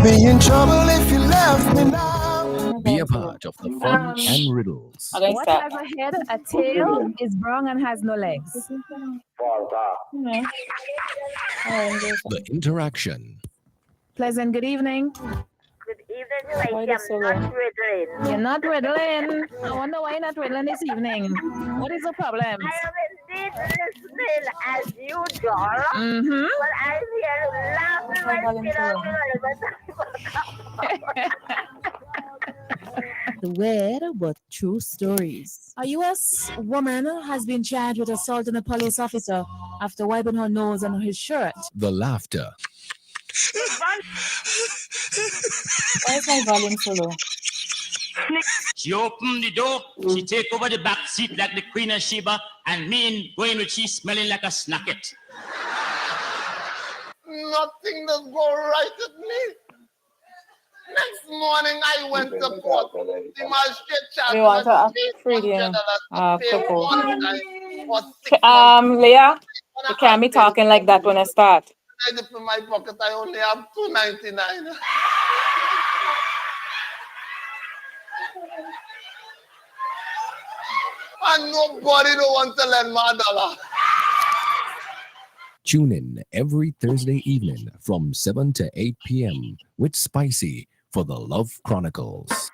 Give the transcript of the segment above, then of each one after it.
be in trouble if you left me now. Be a part of the fun and riddles. What has a head, a tail, is brown and has no legs? The interaction. Pleasant good evening. Good evening, Spicy. I'm not riddling. You're not riddling. I wonder why you're not riddling this evening. What is the problem? I am indeed listening as usual. Mm-hmm. But I'm here laughing when The weird but true stories. A U.S. woman has been charged with assaulting a police officer after wiping her nose on his shirt. The laughter. Why is my volume so low? She opened the door, she take over the back seat like the Queen of Sheba, and me and going with she smelling like a snacket. Nothing does go right with me. Next morning, I went to court. The magistrate charged We want to $100 couple. for 6 months. Leah, you can't be talking like that when I start. I dip in my pocket, I only have $2.99. And nobody don't want to lend my dollar. Tune in every Thursday evening from 7 to 8 p.m. with Spicy for the Love Chronicles.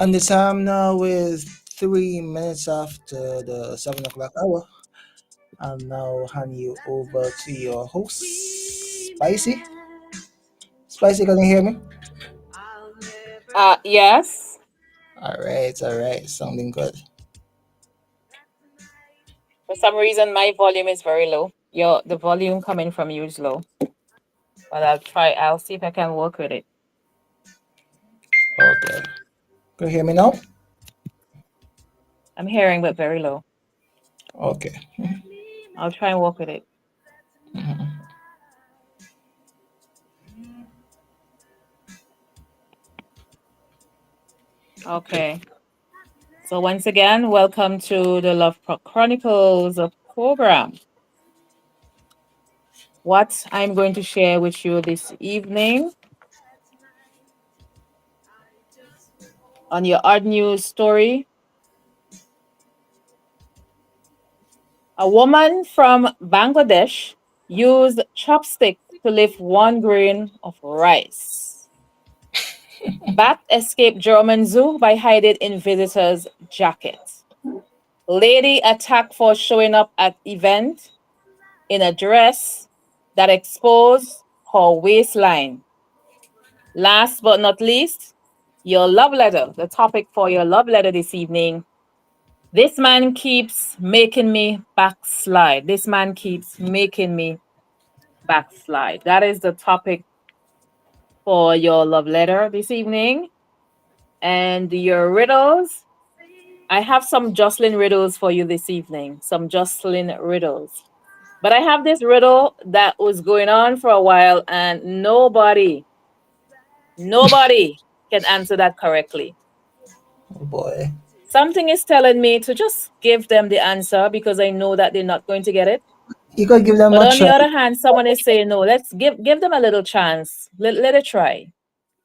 And the time now is 3 minutes after the 7 o'clock hour. I'll now hand you over to your host, Spicy. Spicy, can you hear me? Yes. All right, sounding good. For some reason, my volume is very low. The volume coming from you is low. But I'll see if I can work with it. Okay. Can you hear me now? I'm hearing, but very low. Okay. I'll try and work with it. Mm-hmm. Okay. So once again, welcome to the Love Chronicles program. What I'm going to share with you this evening on your odd news story. A woman from Bangladesh used chopsticks to lift 1 grain of rice. Bat escaped German zoo by hiding in visitor's jacket. Lady attacked for showing up at event in a dress that exposed her waistline. Last but not least, your love letter, the topic for your love letter this evening. This man keeps making me backslide. This man keeps making me backslide. That is the topic for your love letter this evening. And your riddles. I have some Jocelyn riddles for you this evening. Some Jocelyn riddles. But I have this riddle that was going on for a while and nobody can answer that correctly. Oh boy. Something is telling me to just give them the answer because I know that they're not going to get it. You could give them But a on the try. other hand, someone is saying, no, let's give them a little chance. Let it try.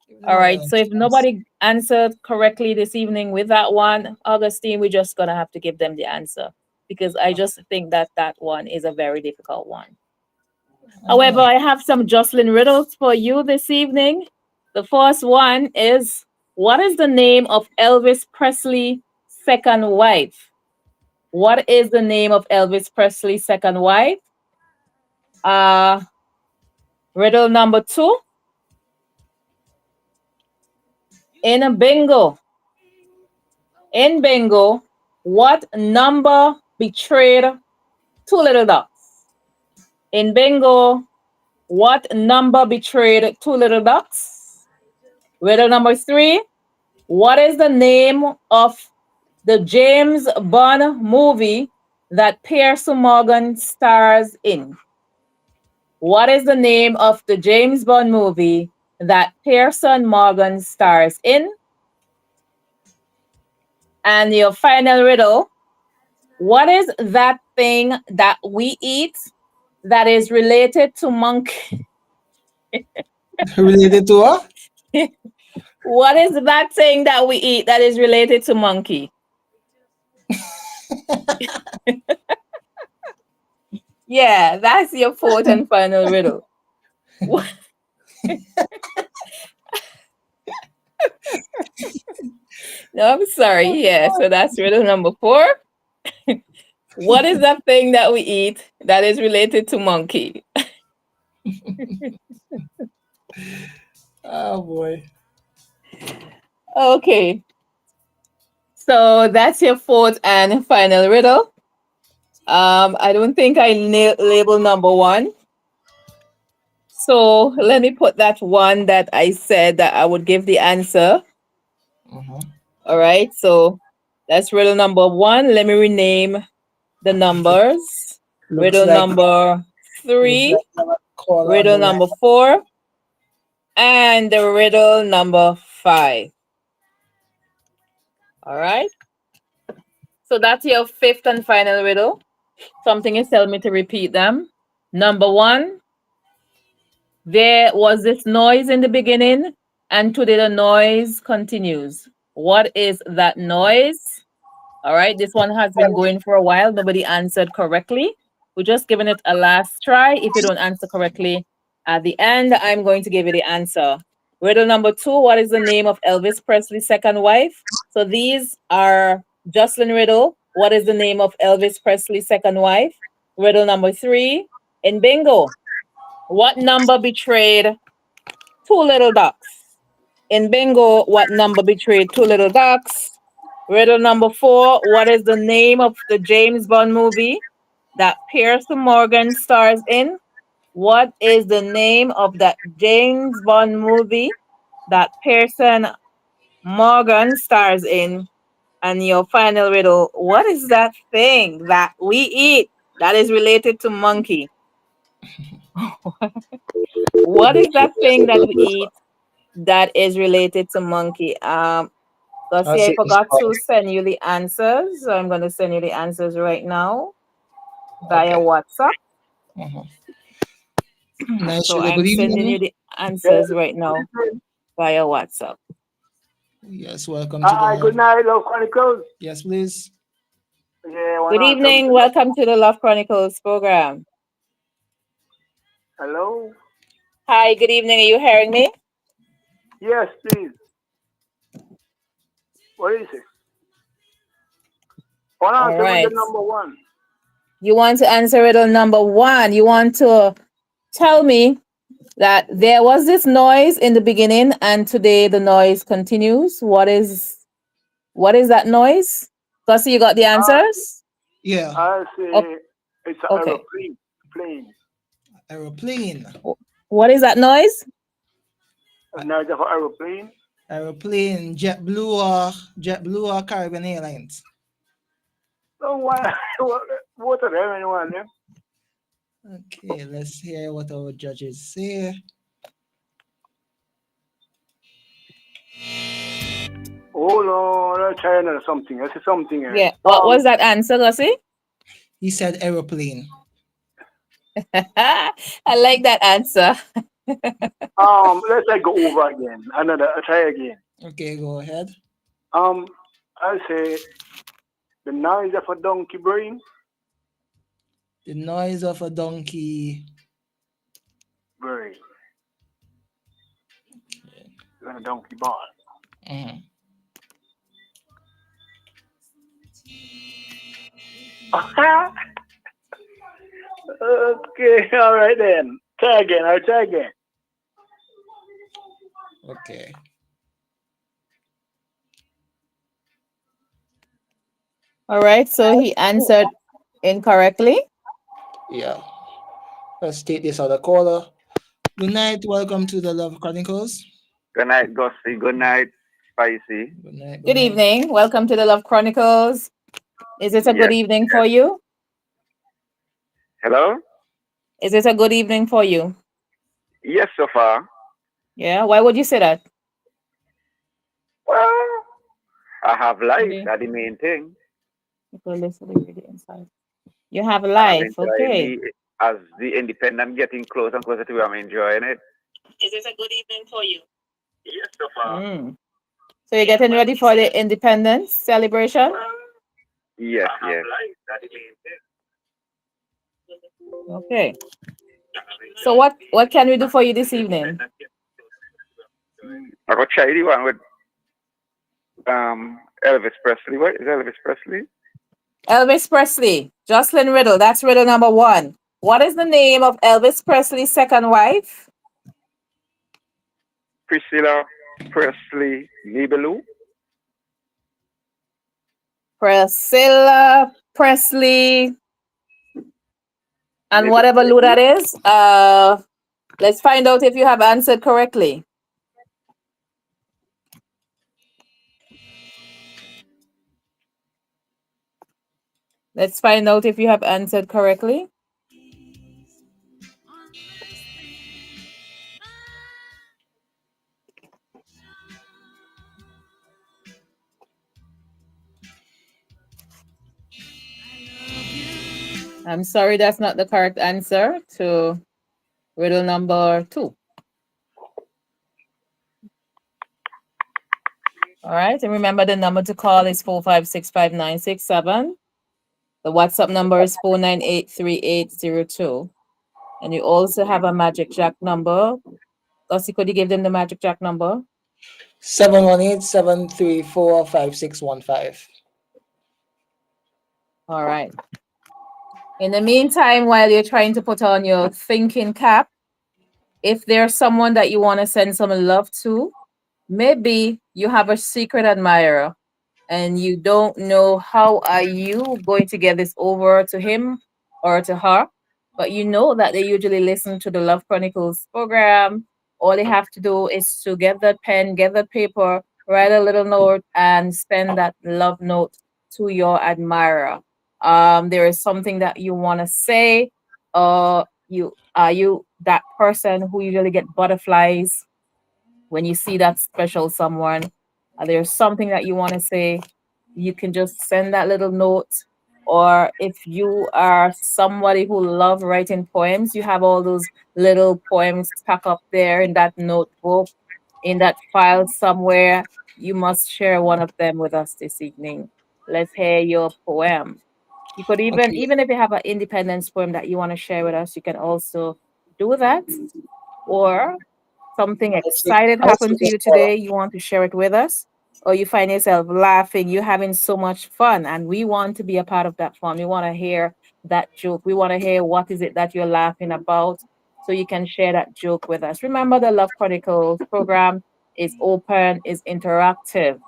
Give them All a right. little So if chance. nobody answered correctly this evening with that one, Augustine, we're just going to have to give them the answer because I just think that that one is a very difficult one. However, Okay. I have some Jocelyn riddles for you this evening. The first one is, what is the name of Elvis Presley's second wife? What is the name of Elvis Presley's second wife? Uh, Riddle number two. In bingo, what number betrayed two little ducks? In bingo, what number betrayed two little ducks? Riddle number three. What is the name of the James Bond movie that Pierce Morgan stars in? What is the name of the James Bond movie that Pearson Morgan stars in? And your final riddle, what is that thing that we eat that is related to monkey? Related to what? What is that thing that we eat that is related to monkey? Yeah, that's your fourth and final riddle. What- No, I'm sorry. Yeah, so that's riddle number four. What is that thing that we eat that is related to monkey? Oh boy. Okay, so that's your fourth and final riddle. I don't think I label number one. So let me put that one that I said that I would give the answer. Uh-huh. All right, so that's riddle number one. Let me rename the numbers. Looks Riddle like number looks three, like you have a call on riddle the line. number four, and the riddle number five. All right. So that's your fifth and final riddle. Something is telling me to repeat them. Number one, there was this noise in the beginning, and today the noise continues. What is that noise? All right, this one has been going for a while. Nobody answered correctly. We're just giving it a last try. If you don't answer correctly at the end, I'm going to give you the answer. Riddle number two, what is the name of Elvis Presley's second wife? So these are Jocelyn Riddle. What is the name of Elvis Presley's second wife? Riddle number three, in bingo, what number betrayed two little ducks? In bingo, what number betrayed two little ducks? Riddle number four, what is the name of the James Bond movie that Pearson Morgan stars in? What is the name of that James Bond movie that Pearson Morgan stars in? And your final riddle, what is that thing that we eat that is related to monkey? What is that thing that we eat that is related to monkey? I'll Gussie, I say it's forgot to fine. send you the answers. So I'm going to send you the answers right now via Okay. WhatsApp. Uh-huh. Nice So sugar. I'm Good sending evening. you the answers right now via WhatsApp. Yes, welcome to the Good night, Love Chronicles. yes, please. Yeah, one Good answer. evening. Welcome to the Love Chronicles program. Hello? Hi, good evening. Are you hearing me? Yes, please. What is it? One All answer with the right. number one. You want to answer riddle number one. You want to tell me that there was this noise in the beginning and today the noise continues. What is that noise? Gussie, you got the Uh, answers? Yeah. I O- say it's an Okay. aeroplane. Plane. Aeroplane. What is that noise? Night of an aeroplane. Aeroplane, JetBlue or Caribbean Airlines. So why? What of them anyone there? Okay, let's hear what our judges say. Hold on, I'll try another something. I see something here. Yeah. What was that answer, Gussie? He said aeroplane. I like that answer. Let's go over again. I'll try again. Okay, go ahead. I'll say the noise of a donkey brain. The noise of a donkey. Brain. And a donkey ball. Mhm. Okay, all right then. Try again. I'll try again. Okay. All right. So he answered incorrectly. Yeah. Let's take this other caller. Good night. Welcome to the Love Chronicles. Good night, Gussie. Good night, Spicy. Good night. Good evening. Welcome to the Love Chronicles. Is it a good Yes, evening for you? Hello? Is it a good evening for you? Yes, so far. Yeah. Why would you say that? Well, I have life. Okay. That's the main thing. People listening to the inside. You have And I'm life. enjoying Okay. as the independent getting closer and closer to it, I'm enjoying it. Is it a good evening for you? Yes, so far. So you're getting ready for the independence celebration? Yes, yes. Okay. So what can we do for you this evening? I got try the one with Elvis Presley. What is Elvis Presley? Elvis Presley, Jocelyn Riddle. That's riddle number 1. What is the name of Elvis Presley's second wife? Priscilla Presley Nibelu. Priscilla Presley. And whatever Lou that is, let's find out if you have answered correctly. Let's find out if you have answered correctly. I'm sorry, that's not the correct answer to riddle number 2. All right, and remember the number to call is 4565967. The WhatsApp number is 4983802. And you also have a Magic Jack number. Gussie, could you give them the Magic Jack number? 718-734-5615. All right. In the meantime, while you're trying to put on your thinking cap, if there's someone that you want to send some love to, maybe you have a secret admirer and you don't know how are you going to get this over to him or to her, but you know that they usually listen to the Love Chronicles program. All they have to do is to get that pen, get that paper, write a little note, and send that love note to your admirer. There is something that you want to say. You are you that person who usually get butterflies when you see that special someone? There's something that you want to say, you can just send that little note. Or if you are somebody who love writing poems, you have all those little poems stuck up there in that notebook, in that file somewhere. You must share one of them with us this evening. Let's hear your poem. You could even if you have an independence poem that you want to share with us, you can also do that. Or something excited happened to you today, you want to share it with us, or you find yourself laughing, you're having so much fun, and we want to be a part of that fun. We want to hear that joke. We want to hear what is it that you're laughing about, so you can share that joke with us. Remember, the Love Chronicles program is open, is interactive.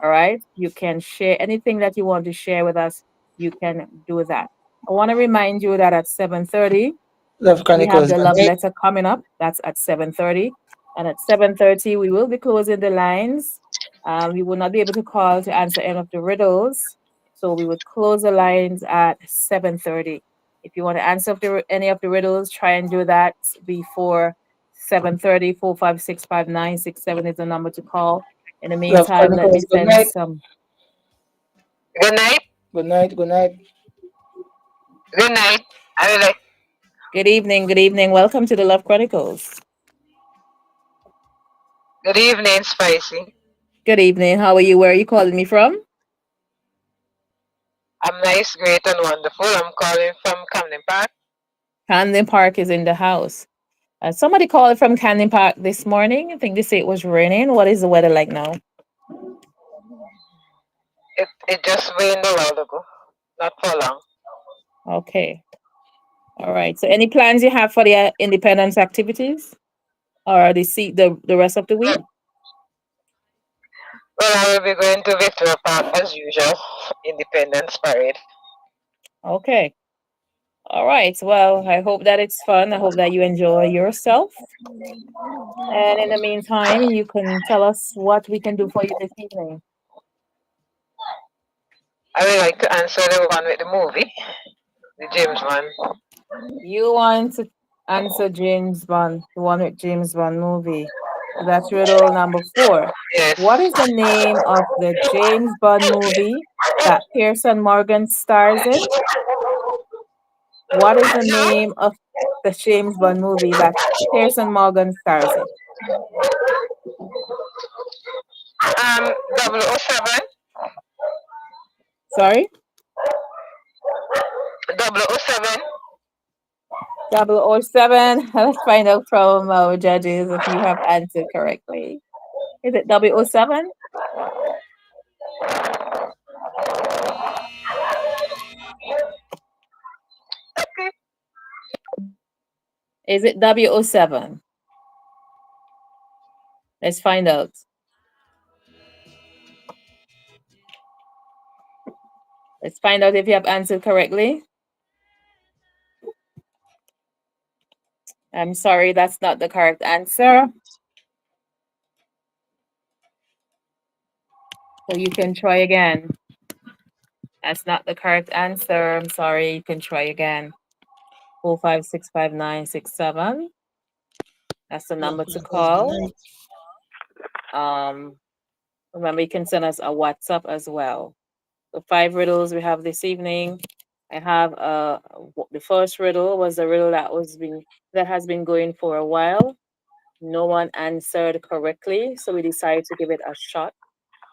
All right, you can share anything that you want to share with us. You can do that. I want to remind you that at 7:30 Love we have Chronicles. the love letter coming up. That's at 7:30. And at 7:30, we will be closing the lines. We will not be able to call to answer any of the riddles. So we would close the lines at 7:30. If you want to answer any of the riddles, try and do that before 7:30. 4565967 is the number to call. In the Love meantime, let me Chronicles. Good send night. some. Good night. Good night. Good night. Good night. I will like Good evening. Good evening. Welcome to the Love Chronicles. good evening, Spicy. Good evening. How are you? Where are you calling me from? I'm nice, great, and wonderful. I'm calling from Camden Park. Camden Park is in the house. Somebody called from Canning Park this morning. I think they say it was raining. What is the weather like now? It just rained a while ago, not for long. Okay. All right. So any plans you have for the independence activities or the rest of the week? Well, I will be going to Victoria Park as usual, Independence Parade. Okay. All right. Well, I hope that it's fun. I hope that you enjoy yourself. And in the meantime, you can tell us what we can do for you this evening. I would like to answer the one with the movie, the James one. You want to answer James Bond, the one with James Bond movie. So that's riddle number 4. Yes. What is the name of the James Bond movie that Pearson Morgan stars in? What is the name of the James Bond movie that Pearson Morgan stars in? 007. Sorry? 007. 007. Let's find out from our judges if you have answered correctly. Is it 007? Is it 007? Let's find out. Let's find out if you have answered correctly. I'm sorry, that's not the correct answer. So you can try again. That's not the correct answer. I'm sorry, you can try again. 4565967. That's the Love number to Chronicles. Good call. night. Remember, you can send us a WhatsApp as well. The 5 riddles we have this evening. I have the first riddle was a riddle that has been going for a while. No one answered correctly, so we decided to give it a shot.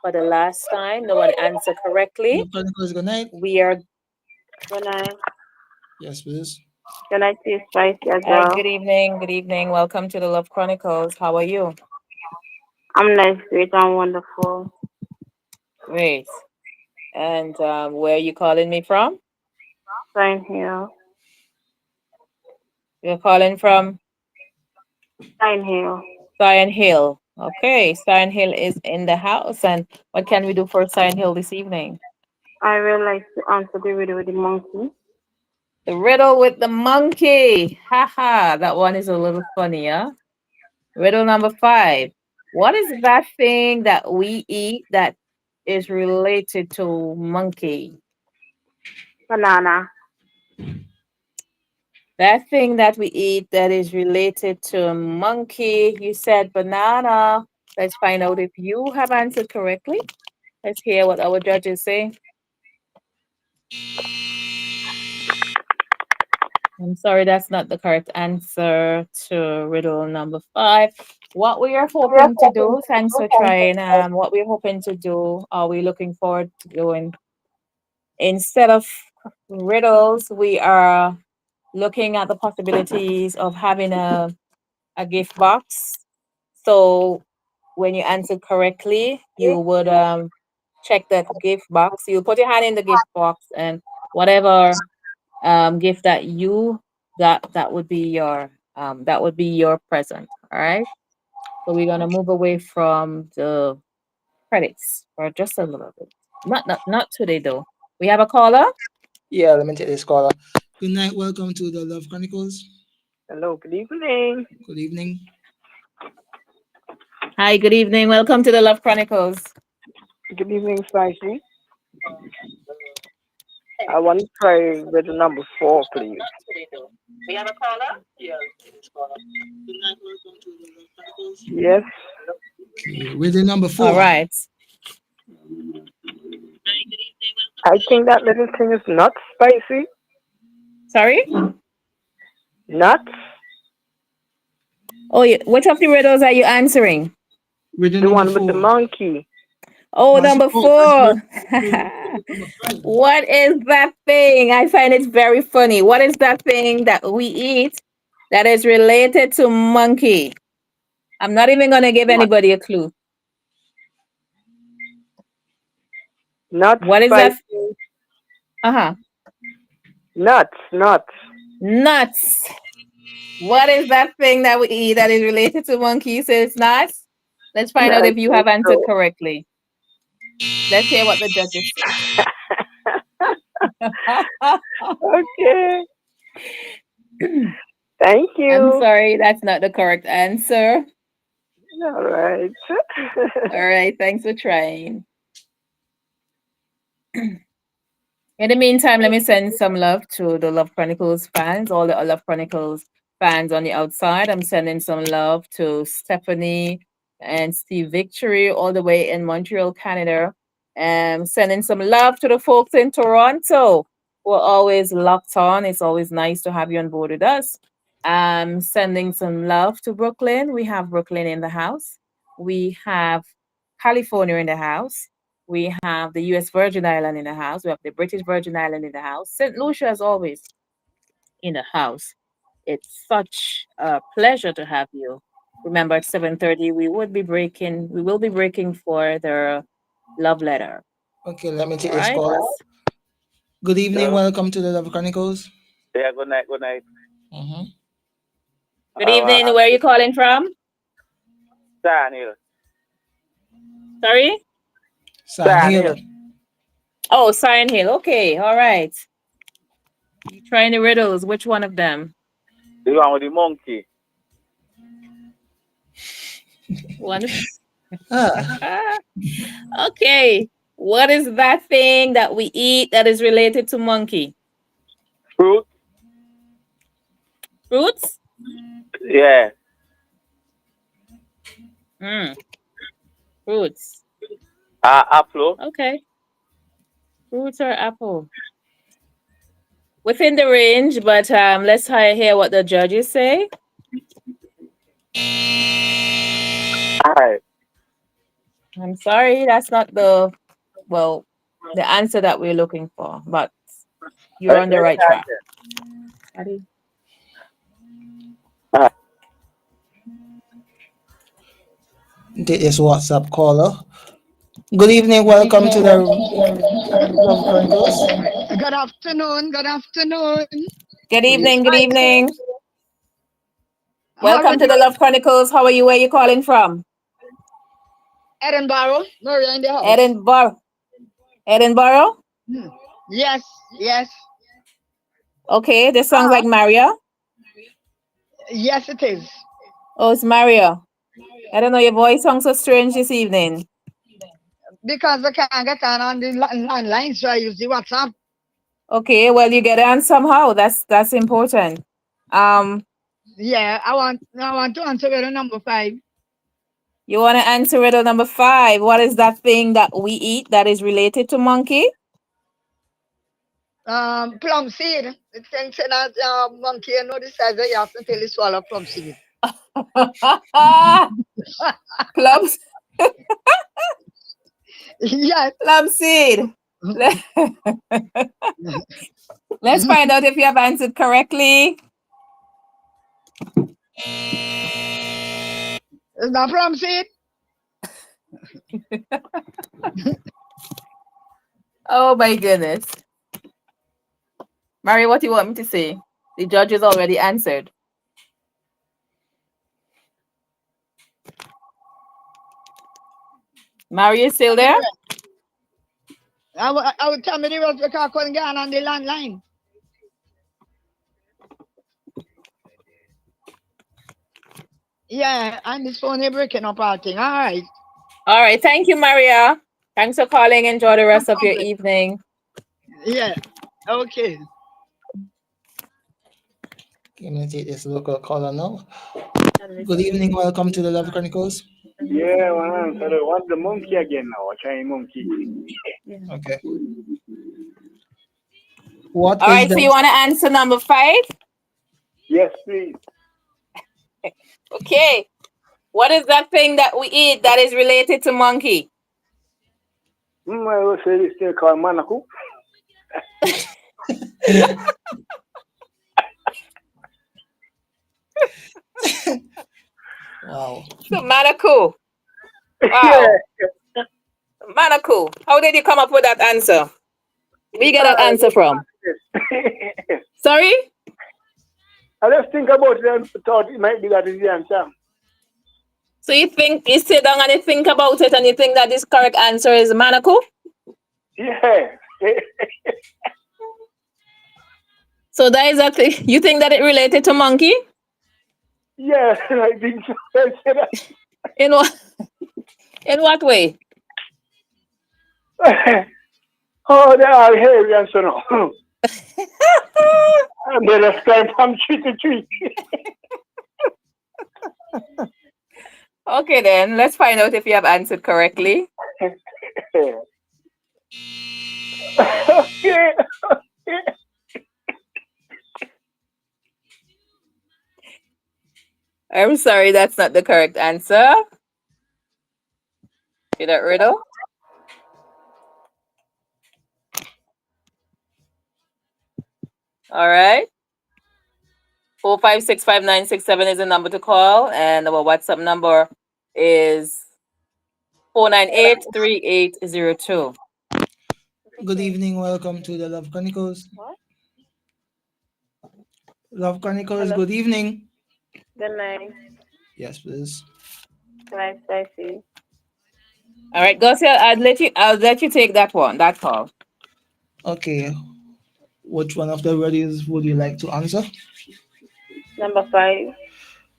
For the last time, no one answered correctly. Love Chronicles. Good night. We are Good night. Yes, please. Good night to you, Spicy, as well. good evening. Good evening. Welcome to the Love Chronicles. How are you? I'm nice, great, and wonderful. Great. And where are you calling me from? Sign here. You're calling from Sign here. Cyan Hill. Okay, Cyan Hill is in the house. And what can we do for Cyan Hill this evening? I would like to answer the riddle with the monkey. The riddle with the monkey. Haha, that one is a little funny, huh? Riddle number 5. What is that thing that we eat that is related to monkey? Banana. That thing that we eat that is related to a monkey. You said banana. Let's find out if you have answered correctly. Let's hear what our judges say. I'm sorry, that's not the correct answer to riddle number 5. What we are hoping to do, thanks for trying. What we're hoping to do, are we looking forward to doing? Instead of riddles, we are looking at the possibilities of having a gift box. So when you answer correctly, you would check that gift box. You put your hand in the gift box, and whatever gift that you got, that would be your present. All right. So we're gonna move away from the credits for just a little bit. Not today though. We have a caller. Yeah, let me take this caller. Good night. Welcome to the Love Chronicles. Hello, good evening. Good evening. Hi, good evening. Welcome to the Love Chronicles. Good evening, Spicy. I want to try with the number 4, please. Yes. Okay, with the number 4. All right. I think that little thing is not spicy. Sorry? Nuts. Oh, which of the riddles are you answering? With the The number one with the 4. monkey. Oh, That's, number that's 4. number 5. What is that thing? I find it very funny. What is that thing that we eat that is related to monkey? I'm not even going to give What? anybody a clue. Not What is that? spicy. Uh-huh. Nuts. Nuts. Nuts. What is that thing that we eat that is related to monkey? You say it's nuts? Let's find out I if you think have answered so. correctly. Let's hear what the judges Okay. Thank I'm you. sorry, that's not the correct answer. All right. All right, thanks for trying. In the meantime, let me send some love to the Love Chronicles fans, all the Love Chronicles fans on the outside. I'm sending some love to Stephanie and Steve Victory all the way in Montreal, Canada. And sending some love to the folks in Toronto who are always locked on. It's always nice to have you on board with us. Sending some love to Brooklyn. We have Brooklyn in the house. We have California in the house. We have the US Virgin Island in the house. We have the British Virgin Island in the house. St. Lucia, as always, in the house. It's such a pleasure to have you. Remember, at 7:30, we will be breaking for the love letter. Okay, let me All take this right. call. Good evening. Hello? Welcome to the Love Chronicles. Yeah, good night, good night. Mm-hmm. Good evening. Where are you calling from? Sand Hill. Sorry? Sand Hill. Oh, Siren Hill. Okay. All right. You trying the riddles. Which one of them? The one with the monkey. One. Ah, Okay. What is that thing that we eat that is related to monkey? Fruit? Fruits? Yeah. Fruits. Apple? Okay. Fruits or apple? Within the range, but let's hear what the judges say. Alright. I'm sorry, that's not the answer that we're looking for, but you're on the right track. Daddy. take this WhatsApp caller. Good evening. Welcome to the Love Chronicles. Good afternoon. Good afternoon. Good evening. Good Hi. evening. How are Welcome you to the doing? Love Chronicles. How are you? Where are you calling from? Edinburgh. Maria in the house. Edinburgh. Edinburgh? Yes. Yes. Okay, this sounds like Maria. Yes, it is. Oh, it's Maria. I don't know, your voice sounds so strange this evening. Because I can't get on the landline, so I use the WhatsApp. Okay, well, you get on somehow. That's important. Yeah, I want to answer with number 5. You want to answer riddle number 5. What is that thing that we eat that is related to monkey? Plum seed. It thinks that monkey, you know the size that you have to tell you swallow plum seed. Plums? Yes. Plum seed. Let's find out if you have answered correctly. Is that plum seed? Oh my goodness. Mary, what do you want me to say? The judges already answered. Mary, you still there? I would tell me the rest because I couldn't get on the landline. Yeah, and this phone is breaking up all thing. All right. All right. Thank you, Maria. Thanks for calling. Enjoy the No rest of your problem. evening. Yeah. Okay. I'm gonna take this local caller now. Good evening, welcome to the Love Chronicles. Yeah, man. So they want the monkey again now. Trying monkey. Okay. What All is right. So you that? want to answer number 5? Yes, please. Okay. What is that thing that we eat that is related to monkey? I will say this thing called manaku. Wow. So Manaku. Yeah. Wow. Manaku. How did you come up with that answer? Where you get that I answer from? Sorry? just think about it and thought it might be that is the answer. So you sit down and you think about it and you think that this correct answer is Manaku? Yeah. So that is that thing. You think that it related to monkey? Yeah, I think so. In what way? Oh, they are hairy and so now. And they just climb from tree to tree. Okay then, let's find out if you have answered correctly. Okay. I'm sorry, that's not the correct answer. See that riddle? All right. 4565967 is the number to call, and our WhatsApp number is 4983802. Good evening, welcome to the Love Chronicles. Love Chronicles, good evening. Good night. Yes, please. Nice, spicy. All right, Garcia, I'll let you take that call. Okay. Which one of the words would you like to answer? Number 5.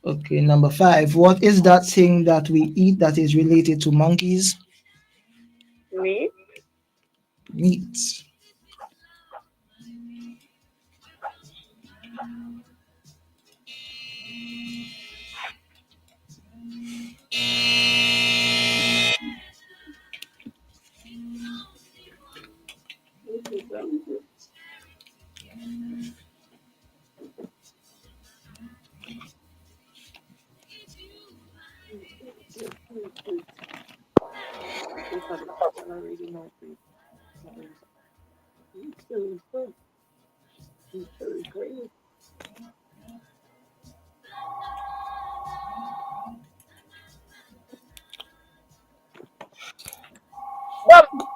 Okay, number 5. What is that thing that we eat that is related to monkeys? Meat. Meat.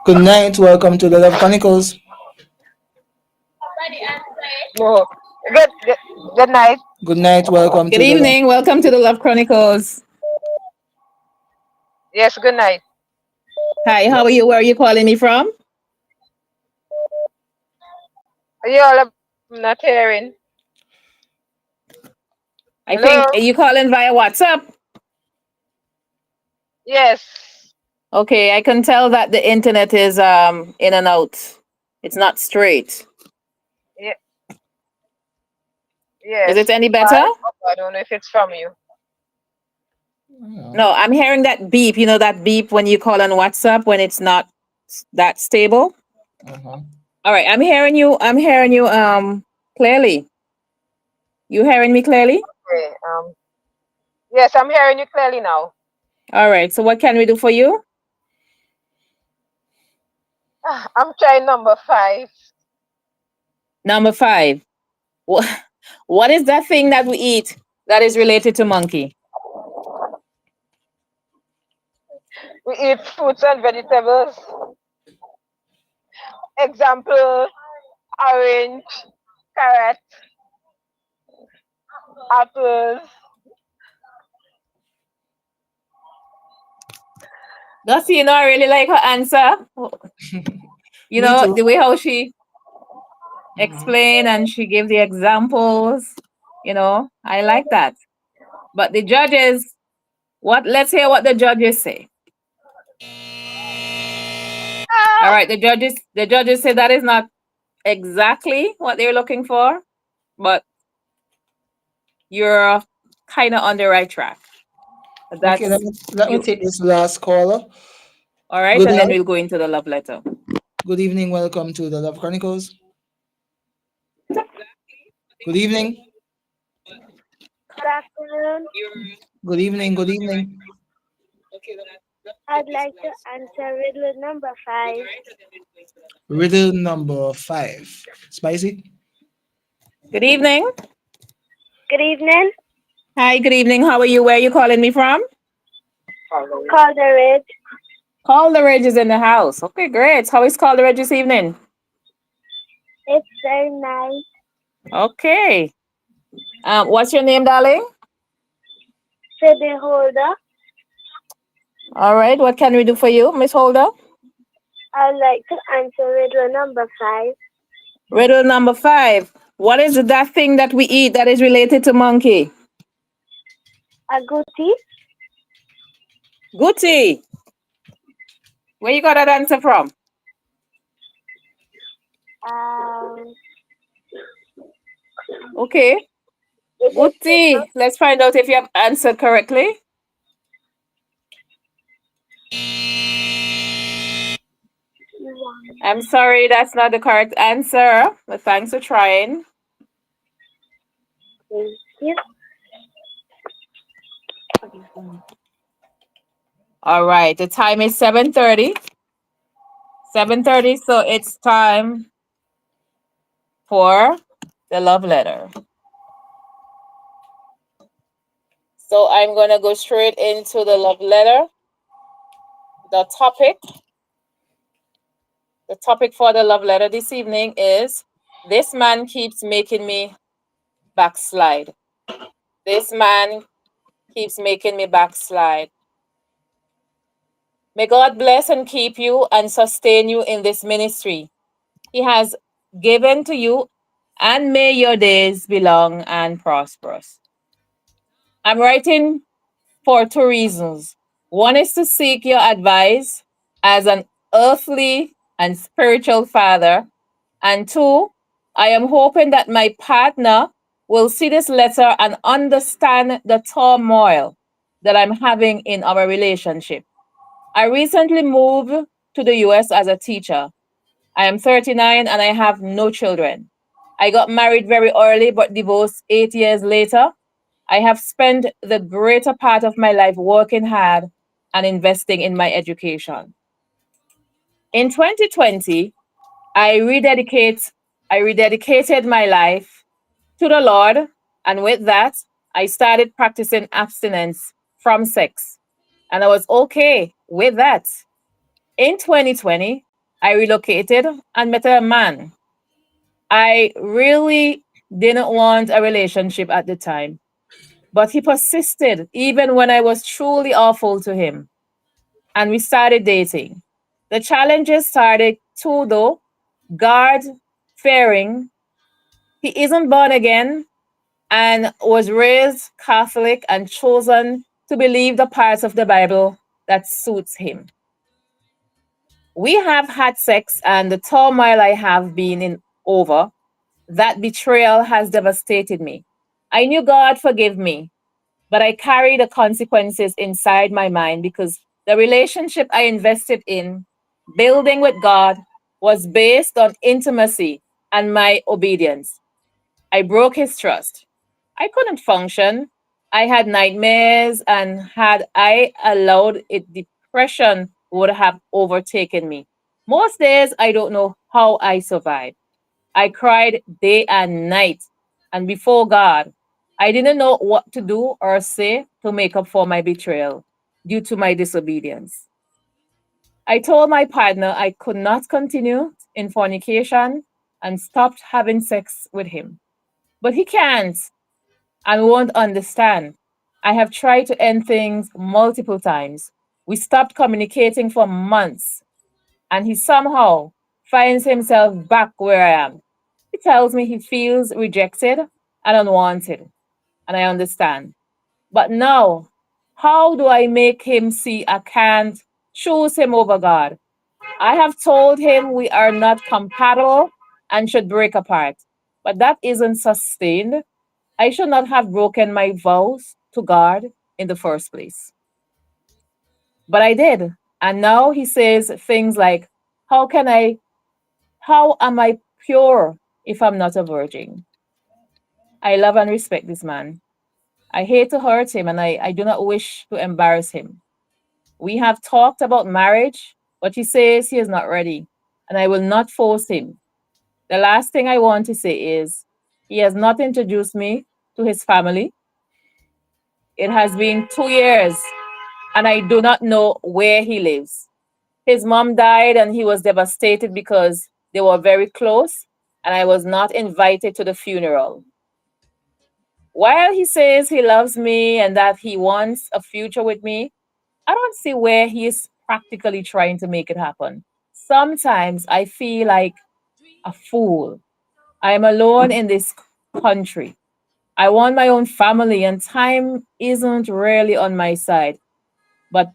Good night, welcome to the Love Chronicles. No. Good night. Good night, welcome Good to the Love. evening, welcome to the Love Chronicles. Yes, good night. Hi, how are you? Where are you calling me from? You all not hearing? I Hello? think, are you calling via WhatsApp? Yes. Okay, I can tell that the internet is in and out. It's not straight. Yeah. Is Yes. it any better? I don't know if it's from you. No, I'm hearing that beep. You know that beep when you call on WhatsApp when it's not that stable? Uh-huh. All right, I'm hearing you clearly. You hearing me clearly? Okay. Yes, I'm hearing you clearly now. All right, so what can we do for you? I'm trying number 5. Number 5. What is that thing that we eat that is related to monkey? We eat fruits and vegetables. Example, orange, carrot, apples. Dusty, you know, I really like her answer. You Me know, too. the way how she explained and she gave the examples, you know, I like that. But the judges, let's hear what the judges say. All right, the judges say that is not exactly what they're looking for, but you're kind of on the right track. Okay, That's let me you. take this last caller. All right, Good and then night. we'll go into the love letter. Good evening. Welcome to the Love Chronicles. Good evening. Good afternoon. Good evening. Good evening. I'd like to answer riddle number 5. Riddle number 5. Spicy. Good evening. Good evening. Hi, good evening. How are you? Where are you calling me from? Calderage. Calderage is in the house. Okay, great. How is Calderage this evening? It's very nice. Okay. What's your name, darling? Sydney Holder. All right. What can we do for you, Miss Holder? I'd like to answer riddle number 5. Riddle number 5. What is that thing that we eat that is related to monkey? A goatee. Gucci. Where you got that answer from? Um, Okay. Gucci. Let's find out if you have answered correctly. I'm sorry, that's not the correct answer, but thanks for trying. Thank you. All right, the time is 7:30. 7:30, so it's time for the love letter. So I'm going to go straight into the love letter. The topic for the love letter this evening is this man keeps making me backslide. This man keeps making me backslide. May God bless and keep you and sustain you in this ministry He has given to you, and may your days be long and prosperous. I'm writing for 2 reasons. One is to seek your advice as an earthly and spiritual father. And 2, I am hoping that my partner will see this letter and understand the turmoil that I'm having in our relationship. I recently moved to the US as a teacher. I am 39 and I have no children. I got married very early but divorced 8 years later. I have spent the greater part of my life working hard and investing in my education. In 2020, I rededicated my life to the Lord, and with that, I started practicing abstinence from sex. And I was okay with that. In 2020, I relocated and met a man. I really didn't want a relationship at the time, but he persisted even when I was truly awful to him. And we started dating. The challenges started too, though. God fearing. He isn't born again and was raised Catholic and chosen to believe the parts of the Bible that suits him. We have had sex, and the turmoil I have been in over that betrayal has devastated me. I knew God forgive me, but I carry the consequences inside my mind because the relationship I invested in building with God was based on intimacy and my obedience. I broke his trust. I couldn't function. I had nightmares, and had I allowed it, depression would have overtaken me. Most days, I don't know how I survived. I cried day and night, and before God, I didn't know what to do or say to make up for my betrayal due to my disobedience. I told my partner I could not continue in fornication and stopped having sex with him. But he can't and won't understand. I have tried to end things multiple times. We stopped communicating for months, and he somehow finds himself back where I am. He tells me he feels rejected and unwanted, and I understand. But now, how do I make him see I can't choose him over God? I have told him we are not compatible and should break apart. But that isn't sustained. I should not have broken my vows to God in the first place. But I did. And now he says things like, How can I, how am I pure if I'm not a virgin? I love and respect this man. I hate to hurt him and I do not wish to embarrass him. We have talked about marriage, but he says he is not ready, and I will not force him. The last thing I want to say is he has not introduced me to his family. It has been 2 years, and I do not know where he lives. His mom died, and he was devastated because they were very close, and I was not invited to the funeral. While he says he loves me and that he wants a future with me, I don't see where he is practically trying to make it happen. Sometimes I feel like a fool. I am alone in this country. I want my own family, and time isn't really on my side. But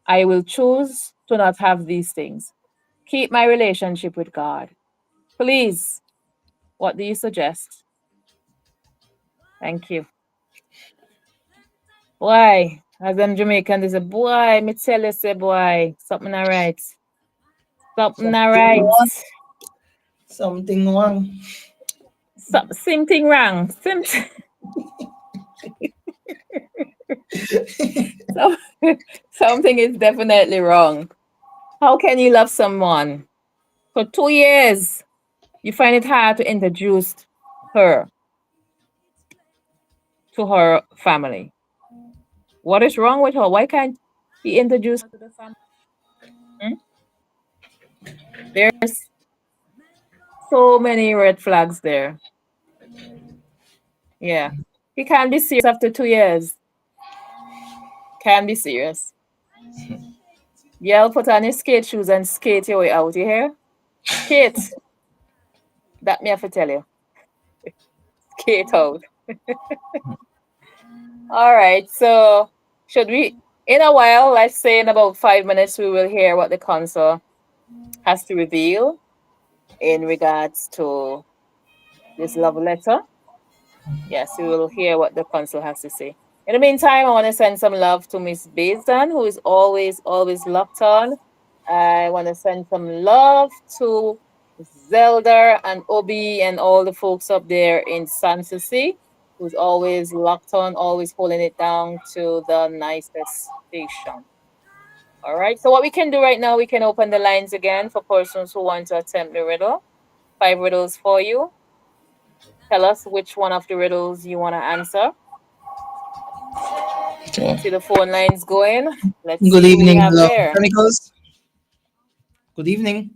I will choose to not have these things. Keep my relationship with God. Please, what do you suggest? Thank you. Why? As them Jamaican, they say, boy, me tell you, say, boy, something all right. Something all right. Something wrong. Something wrong. So, something is definitely wrong. How can you love someone for 2 years? You find it hard to introduce her to her family. What is wrong with her? Why can't he introduce her to the family? Hmm? There's so many red flags there. Yeah. He can't be serious after 2 years. Can be serious. Girl, put on your skate shoes and skate your way out. You hear? Skate. That me have to tell you. Skate out. All right. So should we in a while, let's say in about 5 minutes, we will hear what the council has to reveal in regards to this love letter. Yes, we will hear what the council has to say. In the meantime, I want to send some love to Miss Basin, who is always locked on. I want to send some love to Zelda and Obi and all the folks up there in Sanssouci, who's always locked on, always holding it down to the nicest station. All right. So what we can do right now, we can open the lines again for persons who want to attempt the riddle. 5 riddles for you. Tell us which one of the riddles you want to answer. Okay. See the phone lines going. Let's Good see who we evening, have Love there. Chronicles. Good evening.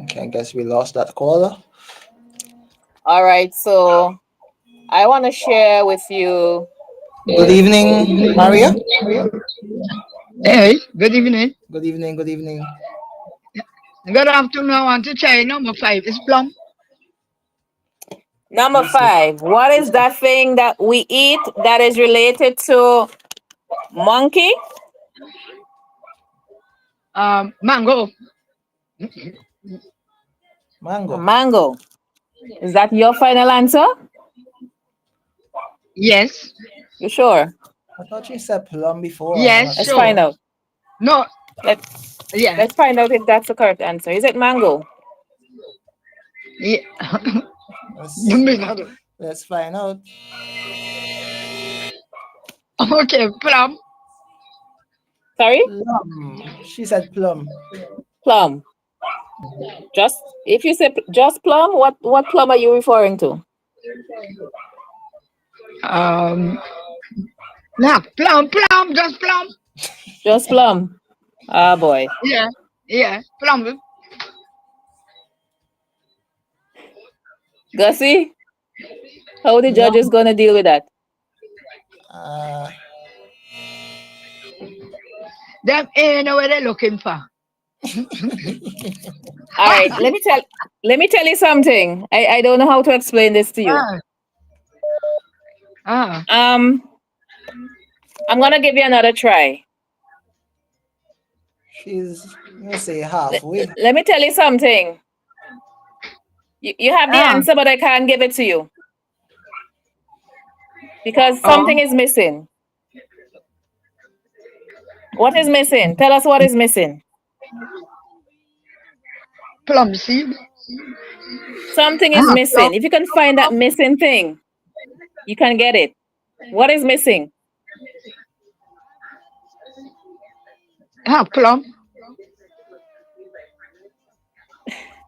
Okay, I guess we lost that caller. All right. So I want to share with you. Good evening, Maria. Hey, good evening. Good evening. Good evening. Good afternoon. I want to try number 5. It's plum. Number 5. What is that thing that we eat that is related to monkey? Mango. Mango. Mango. Is that your final answer? Yes. You sure? I thought you said plum before. Yes, Let's sure. find out. No. Let's find out if that's the correct answer. Is it mango? Yeah. Let's find out. Okay, plum. Sorry? Plum. She said plum. Plum. Just if you say just plum, what plum are you referring to? No, plum, just plum. Just plum. Ah boy. Yeah, plum. Gussie, how the judge is gonna deal with that? Them ain't know what they're looking for. All right, let me tell you something. I don't know how to explain this to you. I'm gonna give you another try. She's, let's say, halfway. Let me tell you something. You have the answer, but I can't give it to you because something is missing. What is missing? Tell us what is missing. Plum seed. Something is missing. If you can find that missing thing, you can get it. What is missing? Plum.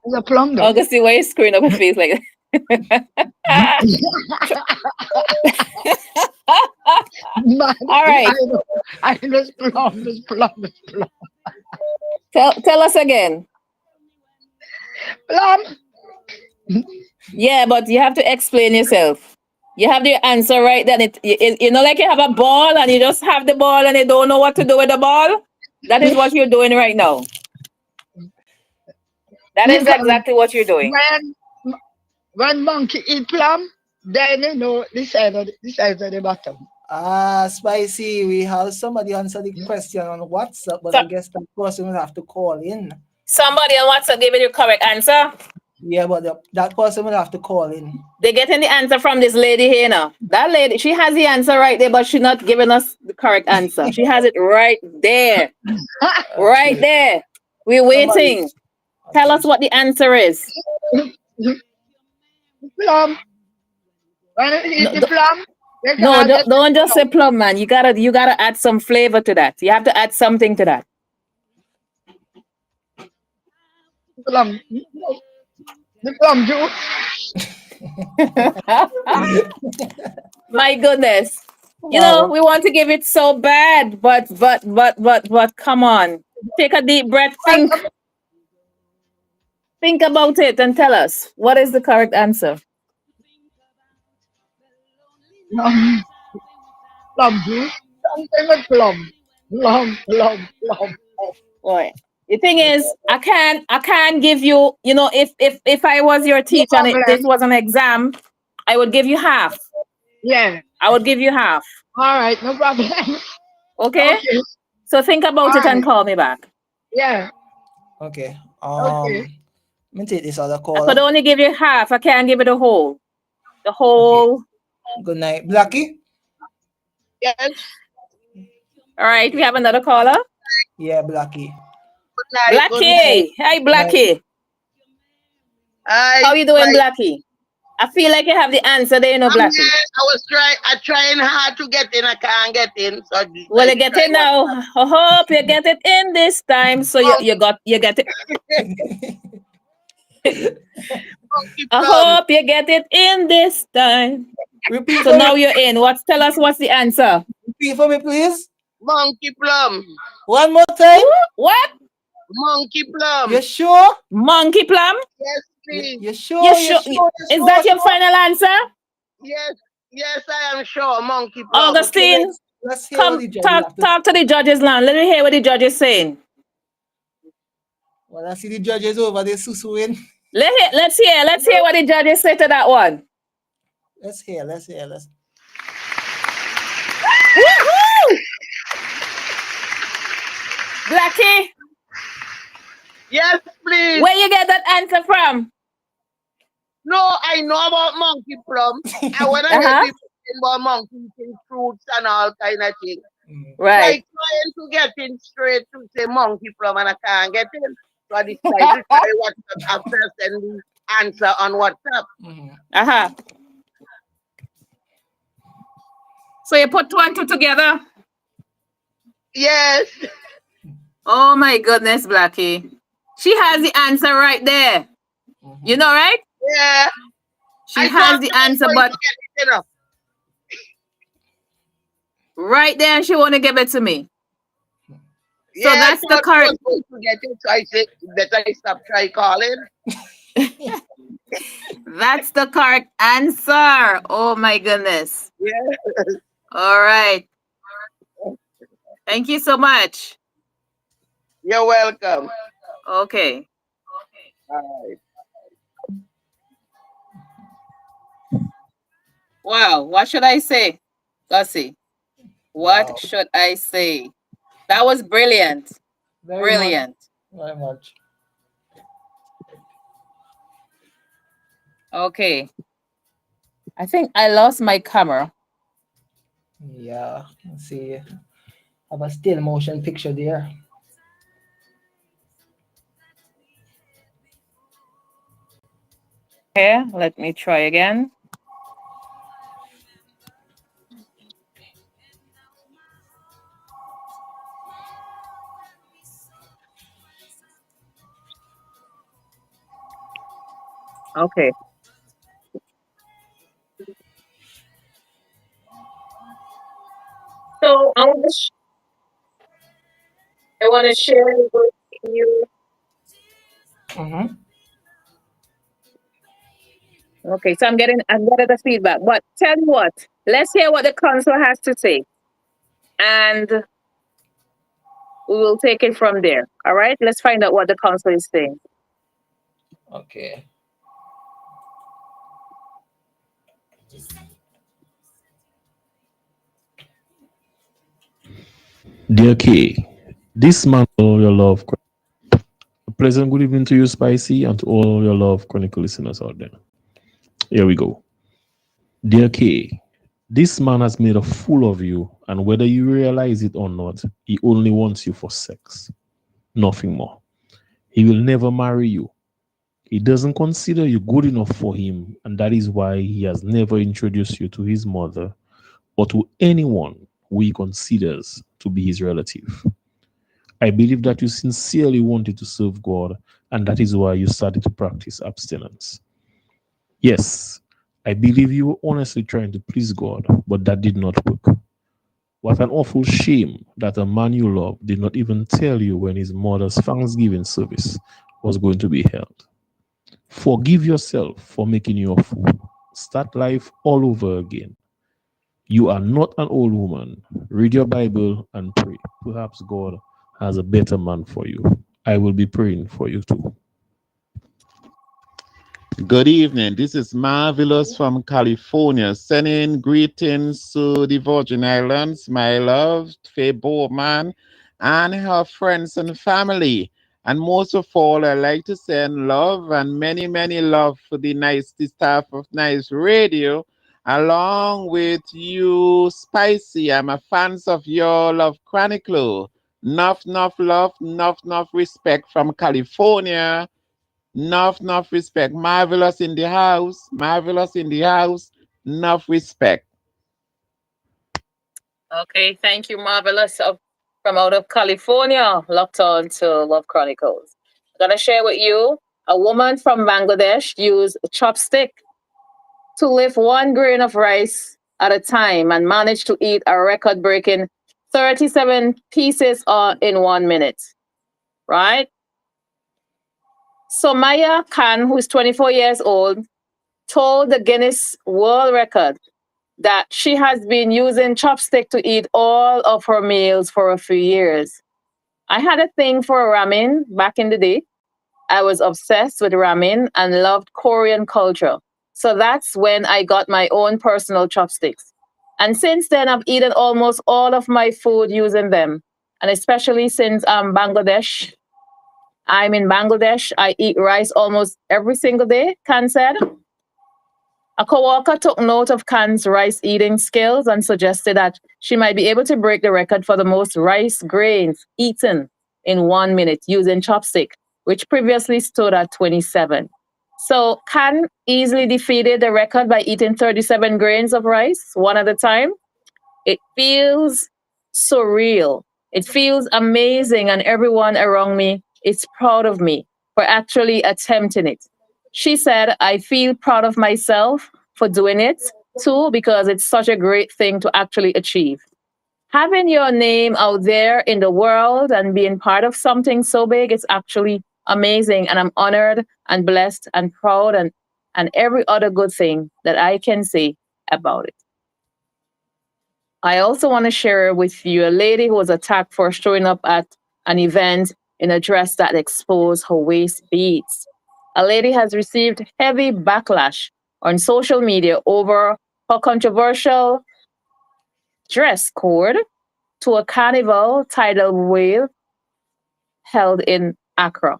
It's a plum though. Augustine, why are you screwing up your face like that? Man, All right. I know it's plum. It's plum. It's plum. Tell us again. Plum. Yeah, but you have to explain yourself. You have the answer right then. You know, like you have a ball and you just have the ball and you don't know what to do with the ball. That is what you're doing right now. That is exactly what you're doing. When monkey eat plum, then you know this side of the bottom. Spicy. We have somebody answer the question on WhatsApp, but I guess that person will have to call in. Somebody on WhatsApp gave you the correct answer. Yeah, but that person will have to call in. They're getting the answer from this lady here now. That lady, she has the answer right there, but she's not giving us the correct answer. She has it right there. Right there. We're waiting. Tell us what the answer is. Plum. When you eat the plum, no, don't just say plum, man. You gotta add some flavor to that. You have to add something to that. Plum. The plum juice. My goodness. You know, we want to give it so bad, but come on. Take a deep breath, think about it and tell us what is the correct answer. Plum juice. Something with plum. Plum. Boy. The thing is, I can't give you, you know, if I was your teacher and this was an exam, I would give you half. Yeah. I would give you half. All right, no problem. Okay? So think about it and call me back. Yeah. Okay. Let me take this other call. I could only give you half. I can't give you the whole. The whole. Okay. Good night. Blackie? Yes. All right, we have another caller. Yeah, Blackie. Blackie. Hi, Blackie. Hi. How you doing, Blackie? I feel like you have the answer there, you know, Blackie. I'm trying hard to get in. I can't get in. So well, you get in now. I hope you get it in this time. So you get it. I hope you get it in this time. Repeat so now you're in. Tell us what's the answer. Repeat for me, please. Monkey plum. One more time. What? Monkey plum. You sure? Monkey plum? Yes, please. You sure? Is that your final answer? Yes, I am sure. Monkey plum. Augustine, let's hear come talk to the judges now. Let me hear what the judge is saying. Well, I see the judges over there susuing. Let's hear what the judges say to that one. Let's hear. Woohoo! Blackie. Yes, please. Where you get that answer from? No, I know about monkey plum. I want to hear people about monkeys and fruits and all kind of things. Right. So I'm trying to get in straight to say monkey plum and I can't get in. So I decided to try WhatsApp after sending the answer on WhatsApp. So you put 2 and 2 together? Yes. Oh my goodness, Blackie. She has the answer right there. You know, right? Yeah. She has the answer, but right there, she want to give it to me. So that's the correct. To get it, so I said, better stop try calling. That's the correct answer. Oh my goodness. Yeah. All right. Thank you so much. You're welcome. Okay. All right. Wow. What should I say? Gussie? What Wow. should I say? That was brilliant. Very much. Brilliant. Very much. Okay. I think I lost my camera. Yeah. Let's see. Have a still motion picture there. Here, let me try again. Okay. So I want to share with you. Mm-hmm. Okay, so I'm getting the feedback. But tell you what, let's hear what the council has to say, and we will take it from there. All right, let's find out what the council is saying. Okay. Dear Kay, this man, all your love. A pleasant good evening to you, Spicy, and to all your love Chronicle listeners out there. Here we go. Dear Kay, this man has made a fool of you, and whether you realize it or not, he only wants you for sex. Nothing more. He will never marry you. He doesn't consider you good enough for him, and that is why he has never introduced you to his mother or to anyone who he considers to be his relative. I believe that you sincerely wanted to serve God, and that is why you started to practice abstinence. Yes, I believe you were honestly trying to please God, but that did not work. What an awful shame that a man you love did not even tell you when his mother's Thanksgiving service was going to be held. Forgive yourself for making you a fool. Start life all over again. You are not an old woman. Read your Bible and pray. Perhaps God has a better man for you. I will be praying for you too. Good evening. This is Marvelous from California, sending greetings to the Virgin Islands, my love, Faye Bowman, and her friends and family. And most of all, I like to send love and many, many love for the staff of Nice Radio, along with you, Spicy. I'm a fans of your Love Chronicle. Enough love, enough respect from California. Enough respect. Marvelous in the house. Marvelous in the house. Enough respect. Okay, thank you, Marvelous, from out of California, locked on to Love Chronicles. I'm gonna share with you a woman from Bangladesh used a chopstick to lift one grain of rice at a time and managed to eat a record-breaking 37 pieces in 1 minute. Right? So Maya Khan, who's 24 years old, told the Guinness World Record that she has been using chopstick to eat all of her meals for a few years. I had a thing for ramen back in the day. I was obsessed with ramen and loved Korean culture. So that's when I got my own personal chopsticks. And since then, I've eaten almost all of my food using them. And especially since I'm in Bangladesh, I eat rice almost every single day, Khan said. A coworker took note of Khan's rice eating skills and suggested that she might be able to break the record for the most rice grains eaten in 1 minute using chopstick, which previously stood at 27. So Khan easily defeated the record by eating 37 grains of rice one at a time. It feels surreal. It feels amazing, and everyone around me is proud of me for actually attempting it. She said, I feel proud of myself for doing it too, because it's such a great thing to actually achieve. Having your name out there in the world and being part of something so big is actually amazing. And I'm honored and blessed and proud and every other good thing that I can say about it. I also want to share with you a lady who was attacked for showing up at an event in a dress that exposed her waist beads. A lady has received heavy backlash on social media over her controversial dress code to a carnival tidal wave held in Accra.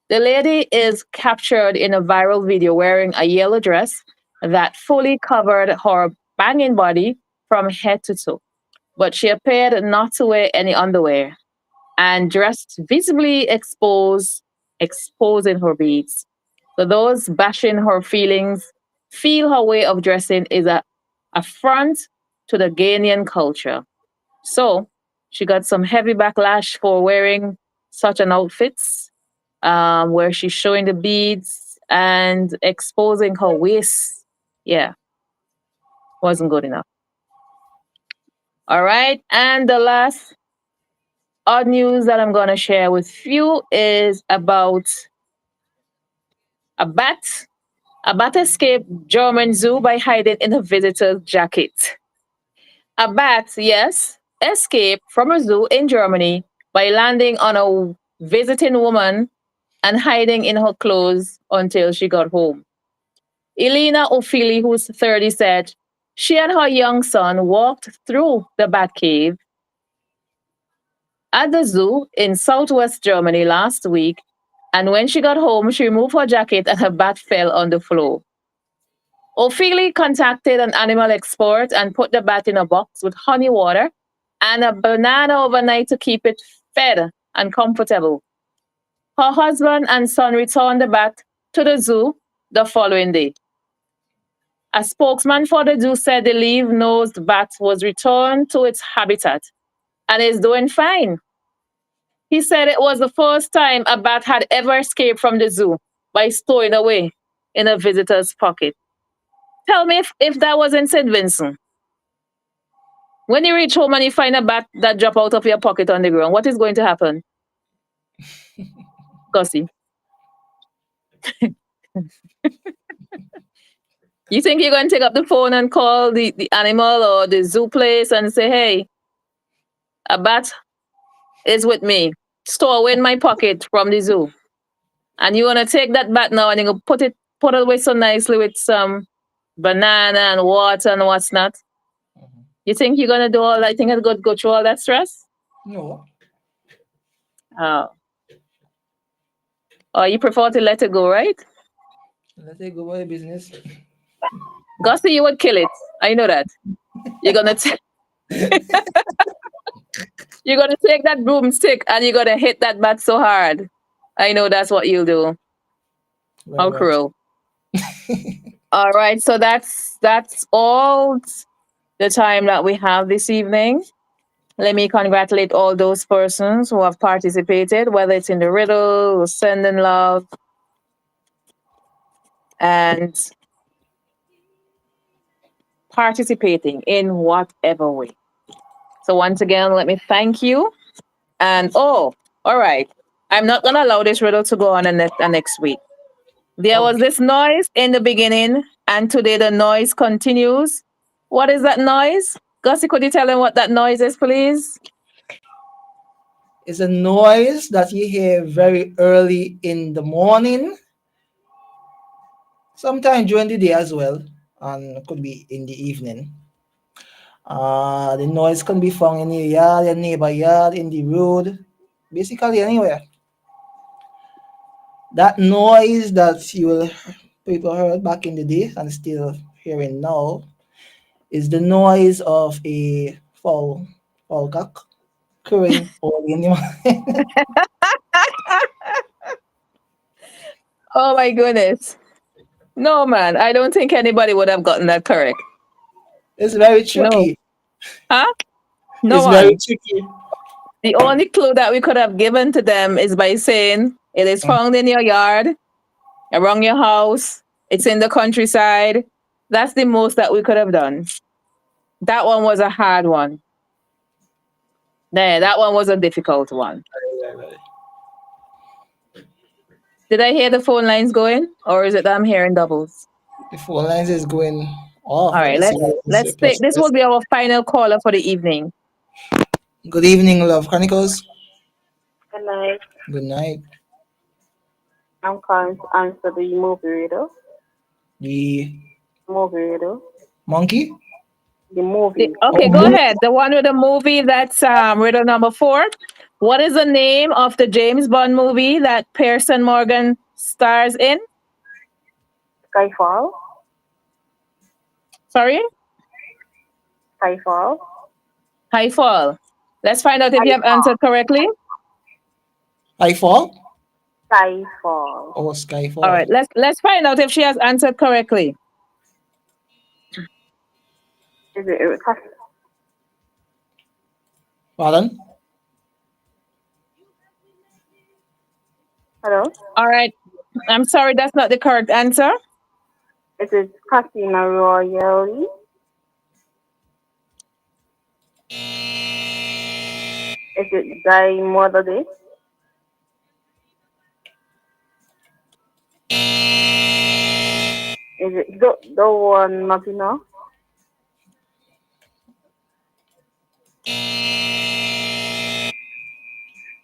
The lady is captured in a viral video wearing a yellow dress that fully covered her banging body from head to toe, but she appeared not to wear any underwear and dressed visibly exposing her beads. So those bashing her feelings feel her way of dressing is a affront to the Ghanaian culture. So she got some heavy backlash for wearing such an outfit, where she's showing the beads and exposing her waist. Yeah, wasn't good enough. All right, and the last odd news that I'm going to share with you is about a bat. A bat escaped German zoo by hiding in a visitor's jacket. A bat, yes, escaped from a zoo in Germany by landing on a visiting woman and hiding in her clothes until she got home. Elena Ofili, who's 30, said she and her young son walked through the bat cave at the zoo in southwest Germany last week, and when she got home, she removed her jacket and her bat fell on the floor. Ophelia contacted an animal expert and put the bat in a box with honey water and a banana overnight to keep it fed and comfortable. Her husband and son returned the bat to the zoo the following day. A spokesman for the zoo said the leaf-nosed bat was returned to its habitat and is doing fine. He said it was the first time a bat had ever escaped from the zoo by stowing away in a visitor's pocket. Tell me if that was in St. Vincent. When you reach home and you find a bat that drop out of your pocket on the ground, what is going to happen? Gussie. You think you're going to take up the phone and call the animal or the zoo place and say, hey, a bat is with me. Store away in my pocket from the zoo. And you want to take that bat now and you put it away so nicely with some banana and water and what's not. You think you're going to do all that? You think it's going to go through all that stress? No. Oh. Or you prefer to let it go, right? Let it go by business. Gussie, you would kill it. I know that. You're gonna you're gonna take that broomstick and you're gonna hit that bat so hard. I know that's what you'll do. How Right. cruel. All right, so that's all the time that we have this evening. Let me congratulate all those persons who have participated, whether it's in the riddle or sending love, and participating in whatever way. So once again, let me thank you. And all right, I'm not gonna allow this riddle to go on the next week. There was this noise in the beginning, and today the noise continues. What is that noise? Gussie, could you tell them what that noise is, please? It's a noise that you hear very early in the morning, sometimes during the day as well, and could be in the evening. The noise can be found in your yard, your neighbor yard, in the road, basically anywhere. That noise that people heard back in the day and still hearing now is the noise of a fowl cock crowing early in the morning. Oh my goodness. No, man, I don't think anybody would have gotten that correct. It's very tricky. No. Huh? No It's one. very tricky. The only clue that we could have given to them is by saying it is found in your yard, around your house, it's in the countryside. That's the most that we could have done. That one was a hard one. Yeah, that one was a difficult one. Did I hear the phone lines going, or is it that I'm hearing doubles? The phone lines is going off. All right, let's take this will be our final caller for the evening. Good evening, Love Chronicles. Good night. Good night. I'm calling to answer the movie riddle. The movie riddle. Monkey? The movie. Okay, go ahead. The one with the movie that's riddle number 4. What is the name of the James Bond movie that Pearson Morgan stars in? Skyfall. Sorry? Skyfall. Highfall. Let's find out if you have answered correctly. Skyfall? Skyfall. Oh, Skyfall. All right, let's find out if she has answered correctly. Is it Pardon? Hello? All right. I'm sorry, that's not the correct answer. Is it Casino Royale? Is it Die Mother Day? Is it the one nothing now?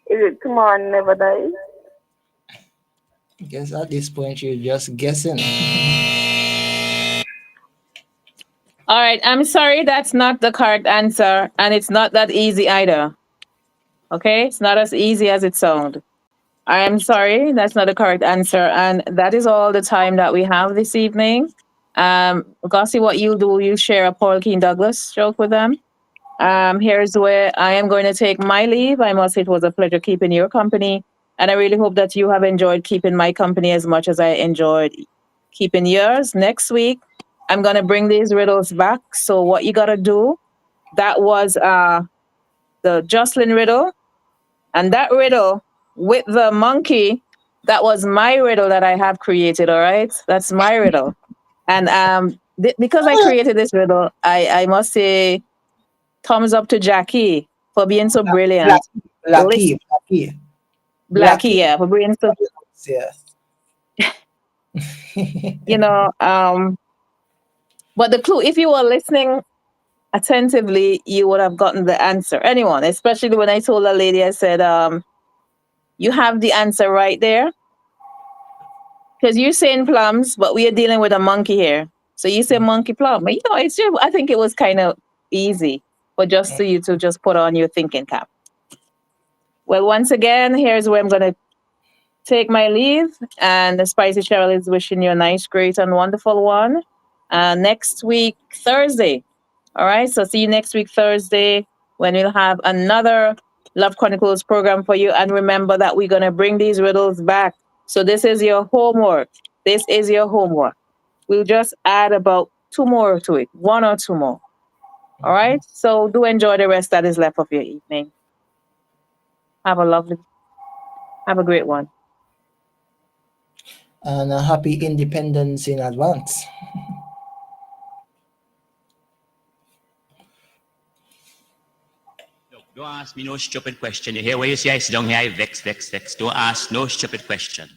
Is it Tomorrow Never Dies? I guess at this point you're just guessing. All right, I'm sorry, that's not the correct answer, and it's not that easy either. Okay, it's not as easy as it sounds. I am sorry, that's not the correct answer, and that is all the time that we have this evening. Gossie, what you do, you share a Paul King Douglas joke with them. Here's where I am going to take my leave. I must say it was a pleasure keeping your company, and I really hope that you have enjoyed keeping my company as much as I enjoyed keeping yours. Next week, I'm going to bring these riddles back. So what you got to do, that was the Jocelyn riddle, and that riddle with the monkey, that was my riddle that I have created, all right? That's my riddle. And because I created this riddle, I must say thumbs up to Jackie for being so brilliant. Blackie. Blackie, yeah, for being so, Yes. you know, but the clue, if you were listening attentively, you would have gotten the answer. Anyone, especially when I told a lady, I said, you have the answer right there. Because you're saying plums, but we are dealing with a monkey here. So you say monkey plum. But, you know, it's just, I think it was kind of easy for just for you to just put on your thinking cap. Well, once again, here's where I'm going to take my leave. And the Spicy Cheryl is wishing you a nice, great, and wonderful one. Next week, Thursday. All right. So see you next week, Thursday, when we'll have another Love Chronicles program for you. And remember that we're going to bring these riddles back. So this is your homework. This is your homework. We'll just add about 2 more to it, 1 or 2 more. All right. So do enjoy the rest that is left of your evening. Have a great one. And a happy independence in advance. Don't ask me no stupid question. You hear what you say? I sit down here, I vex. Don't ask no stupid question.